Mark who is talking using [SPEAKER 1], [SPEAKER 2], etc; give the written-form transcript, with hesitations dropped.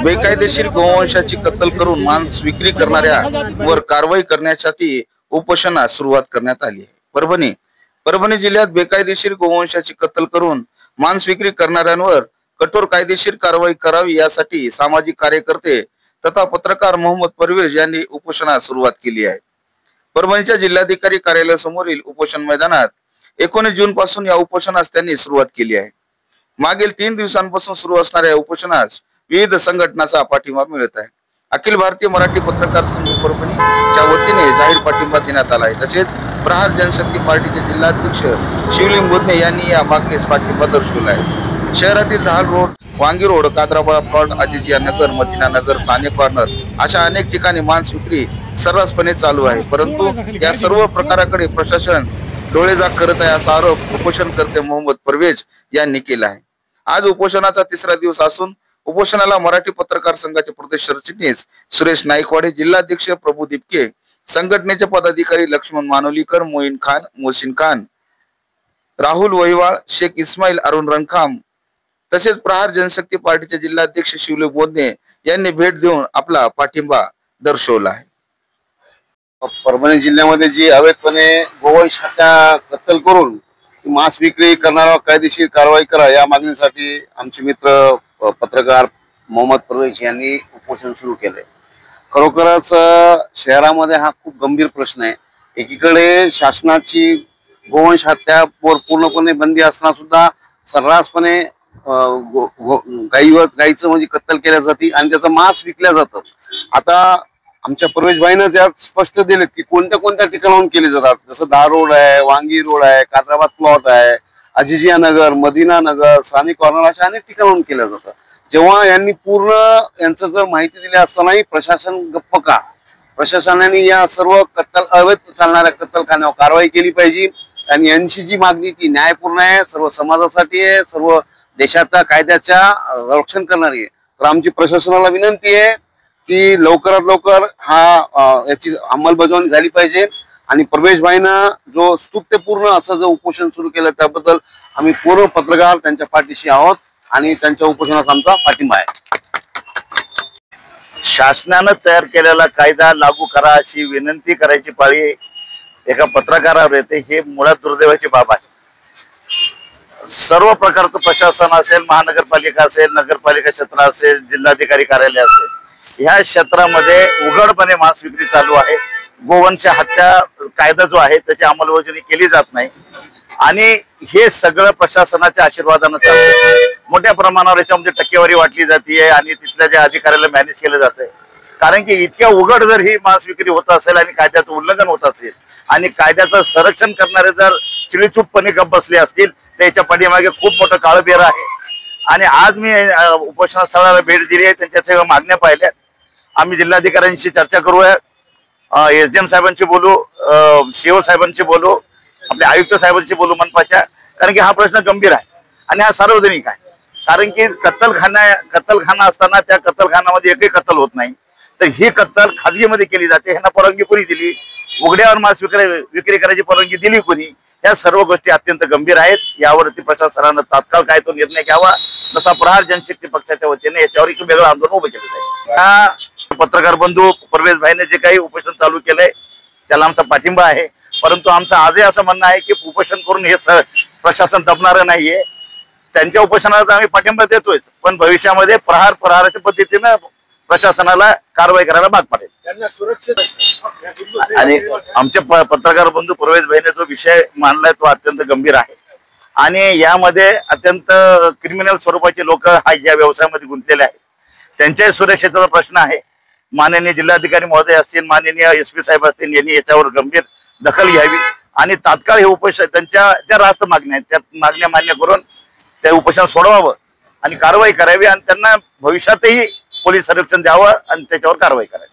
[SPEAKER 1] बेकायदेशीर गोवंशाची कत्तल करून मांस विक्री करणाऱ्यांवर कारवाई करण्यासाठी उपोषणास सुरुवात करण्यात आली आहे। परभणी जिल्ह्यात बेकायदेशीर गोवंशाची कत्तल करून मांस विक्री करणाऱ्यांवर कठोर कायदेशीर कारवाई करावी यासाठी सामाजिक कार्यकर्ते तथा पत्रकार मोहम्मद परवेज यांनी उपोषणास सुरुवात केली आहे। परभणीच्या जिल्हाधिकारी कार्यालयासमोरील उपोषण मैदानात 19 जून पासून या उपोषणास त्यांनी सुरुवात केली आहे। मागील 3 दिवसांपासून सुरू असणाऱ्या या उपोषणास विविध संघटनांचा पाठिंबा मिळत आहे। अखिल भारतीय मराठी पत्रकार संघ परभणीच्या वतीने जाहीर पाठिंबा देण्यात आला आहे। तसेच प्रहार जनशक्ती पार्टीचे जिल्हाध्यक्ष शिवलिंग बोधने यांनी या मागणीस पाठिंबा दर्शवला आहे। शहरातील धाल रोड, वांगी रोड, कादराबाद प्लॉट, अजिजिया नगर, मदिना नगर, साने कॉर्नर अशा अनेक ठिकाणी मांस विक्री सर्रासपणे चालू आहे, परंतु या सर्व प्रकाराकडे प्रशासन डोळेझाक करत आहे असा आरोप उपोषणकर्ते मोहम्मद परवेज यांनी केला आहे। आज उपोषणाचा 3रा दिवस असून उपोषणाला मराठी पत्रकार संघाचे प्रदेश सरचिटणीस सुरेश नाईकवाडे, जिल्हाध्यक्ष प्रभू दिपके, संघटनेचे पदाधिकारी लक्ष्मण मानोलीकर, मोईन खान, मोहसिन खान, राहुल वहिवाळ, शेख इस्माईल, अरुण रणखाम तसेच प्रहार जनशक्ती पार्टीचे जिल्हाध्यक्ष शिवलिंग बोधने यांनी भेट देऊन आपला पाठिंबा दर्शवला आहे।
[SPEAKER 2] परभणी जिल्ह्यामध्ये जी अवैधपणे गोवंश हत्या कत्तल करून मांस विक्री करणाऱ्यावर कायदेशीर कारवाई करा या मागणीसाठी आमचे मित्र पत्रकार मोहम्मद परवेज यांनी उपोषण सुरू केले। खरोखरच शहरामध्ये हा खूप गंभीर प्रश्न आहे। एकीकडे शासनाची गोवंश हत्यावर पूर्णपणे बंदी असताना सुद्धा सर्रासपणे गाईचं म्हणजे कत्तल केल्या जाते आणि त्याचं मांस विकल्या जातं। आता आमच्या परवेज भाईनं त्यात स्पष्ट दिले की कोणत्या ठिकाणाहून केले जातात, जसं धार रोड आहे, वांगी रोड आहे, कादराबाद प्लॉट आहे, अजिजिया नगर, मदिना नगर, सानी कॉर्नर अशा अनेक ठिकाणाहून केलं जातं। जेव्हा यांनी पूर्ण यांचं जर माहिती दिली असतानाही प्रशासन गप्प का? प्रशासनाने या सर्व अवैध चालणाऱ्या कत्तलखान्यावर कारवाई केली पाहिजे आणि यांची जी मागणी ती न्यायपूर्ण आहे, सर्व समाजासाठी आहे, सर्व देशाच्या कायद्याच्या रक्षण करणारी आहे। तर आमची प्रशासनाला विनंती आहे की लवकरात लवकर याची अंमलबजावणी झाली पाहिजे आणि परवेज भाईनं जो स्तुत्यपूर्ण असं जो उपोषण सुरू केलं त्याबद्दल आम्ही पूर्ण पत्रकार त्यांच्या पाठीशी आहोत आणि त्यांच्या उपोषणाचा आमचा पाठिंबा आहे।
[SPEAKER 3] शासनानं तयार केलेला कायदा लागू करा अशी विनंती करायची पाळी एका पत्रकारावर येते, हे मुळात दुर्दैवाची बाब आहे। सर्व प्रकारचं प्रशासन असेल, महानगरपालिका असेल, नगरपालिका क्षेत्र असेल, जिल्हाधिकारी कार्यालय असेल, ह्या क्षेत्रामध्ये उघडपणे मांस विक्री चालू आहे। गोवंश हत्या कायदा जो आहे त्याची अंमलबजावणी केली जात नाही आणि हे सगळं प्रशासनाच्या आशीर्वादानं चालतं। मोठ्या प्रमाणावर याच्यामध्ये टक्केवारी वाटली जाते आणि तिथल्या ज्या अधिकाऱ्याला मॅनेज केलं जातंय, कारण की इतक्या उघड जर ही मांस विक्री होत असेल आणि कायद्याचं उल्लंघन होत असेल आणि कायद्याचं संरक्षण करणारे जर चिळीचूपपणे गप्प बसले असतील तर याच्या पाठीमागे खूप मोठं काळबेर आहे। आणि आज मी उपोषण स्थळाला भेट दिली आहे, त्यांच्या सगळ्या मागण्या पाहिल्या। आम्ही जिल्हाधिकाऱ्यांशी चर्चा करूया, SDM साहेबांशी बोलू, CO साहेबांशी बोलू, आपल्या आयुक्त साहेबांशी बोलू मनपाच्या, कारण की हा प्रश्न गंभीर आहे आणि हा सार्वजनिक आहे। कारण की कत्तलखाना असताना त्या कत्तलखान्यामध्ये एकही कत्तल होत नाही, तर ही कत्तल खाजगीमध्ये केली जाते। ह्यांना परवानगी कोणी दिली? उघड्यावर मांस विक्री करायची परवानगी दिली कोणी? या सर्व गोष्टी अत्यंत गंभीर आहेत। यावरती प्रशासनानं तात्काळ काय तो निर्णय घ्यावा, जसा प्रहार जनशक्ती पक्षाच्या वतीने याच्यावर एक वेगळं आंदोलन उभं केलं आहे। पत्रकार बंधू परवेज भाईने जे काही उपोषण चालू केलंय त्याला आमचा पाठिंबा आहे, परंतु आमचं आजही असं म्हणणं आहे की उपोषण करून हे प्रशासन दबणारं नाहीये। त्यांच्या उपोषणाला आम्ही पाठिंबा देतोय, पण भविष्यामध्ये प्रहाराच्या पद्धतीनं प्रशासनाला कारवाई करायला भाग पडेल। त्यांना सुरक्षित आणि आमच्या पत्रकार बंधू परवेज भाईने जो विषय मांडलाय तो अत्यंत गंभीर आहे आणि यामध्ये अत्यंत क्रिमिनल स्वरूपाचे लोक या व्यवसायामध्ये गुंतलेले आहेत। त्यांच्याही सुरक्षेचा प्रश्न आहे। माननीय जिल्हाधिकारी महोदय असतील, माननीय SP साहेब असतील, यांनी याच्यावर गंभीर दखल घ्यावी आणि तात्काळ हे उपोषण त्यांच्या ज्या रास्त मागण्या आहेत त्या मागण्या मान्य करून ते उपोषण सोडवावं आणि कारवाई करावी आणि त्यांना भविष्यातही पोलीस संरक्षण द्यावं आणि त्याच्यावर कारवाई करावी।